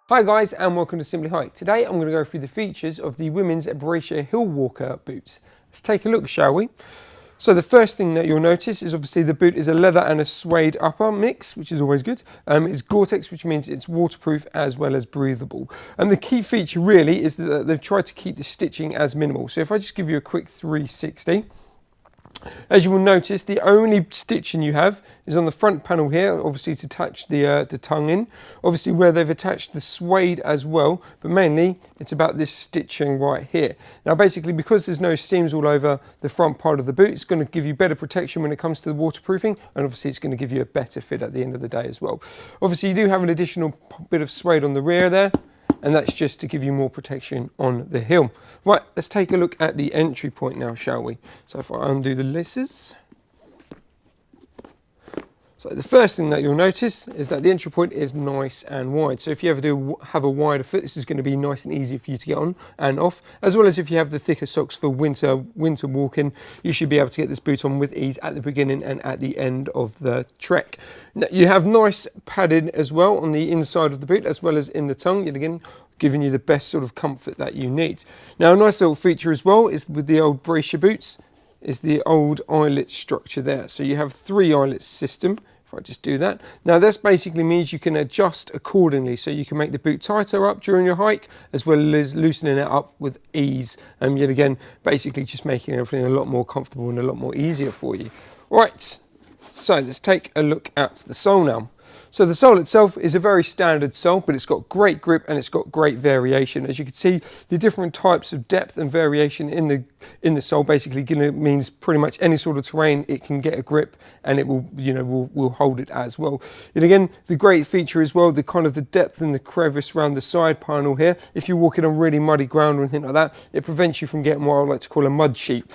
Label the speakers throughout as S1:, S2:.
S1: Hi guys and welcome to Simply Hike. Today I'm going to go through the features of the women's Brasher Hillwalker boots. Let's take a look, shall we? So the first thing that you'll notice is obviously the boot is a leather and a suede upper mix, which is always good. It's Gore-Tex, which means it's waterproof as well as breathable. And the key feature really is that they've tried to keep the stitching as minimal. So if I just give you a quick 360, as you will notice, the only stitching you have is on the front panel here, obviously to attach the tongue in. Obviously where they've attached the suede as well, but mainly it's about this stitching right here. Now basically because there's no seams all over the front part of the boot, it's going to give you better protection when it comes to the waterproofing, and obviously it's going to give you a better fit at the end of the day as well. Obviously you do have an additional bit of suede on the rear there, and that's just to give you more protection on the hill. Right, let's take a look at the entry point now, shall we? So if I undo the laces. So the first thing that you'll notice is that the entry point is nice and wide. So if you ever do have a wider foot, this is going to be nice and easy for you to get on and off. As well as if you have the thicker socks for winter walking, you should be able to get this boot on with ease at the beginning and at the end of the trek. Now, you have nice padding as well on the inside of the boot, as well as in the tongue, yet again, giving you the best sort of comfort that you need. Now a nice little feature as well is with the old Brasher boots, is the old eyelet structure there. So you have 3 eyelet system. If I just do that. Now this basically means you can adjust accordingly, so you can make the boot tighter up during your hike as well as loosening it up with ease. Yet again, basically just making everything a lot more comfortable and a lot more easier for you. Right, so let's take a look at the sole now. So the sole itself is a very standard sole, but it's got great grip and it's got great variation. As you can see, the different types of depth and variation in the sole basically means pretty much any sort of terrain it can get a grip, and it will, will hold it as well. And again, the great feature as well, the kind of the depth and the crevice around the side panel here. If you're walking on really muddy ground or anything like that, it prevents you from getting what I like to call a mud sheet.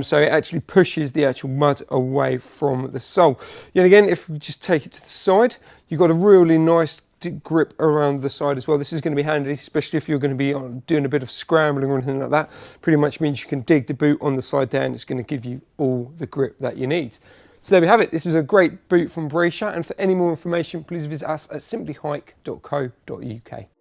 S1: So it actually pushes the actual mud away from the sole. Yet again, if we just take it to the side, you've got a really nice grip around the side as well. This is going to be handy, especially if you're going to be doing a bit of scrambling or anything like that. Pretty much means you can dig the boot on the side down. It's going to give you all the grip that you need. So there we have it. This is a great boot from Brasher, and for any more information, please visit us at simplyhike.co.uk.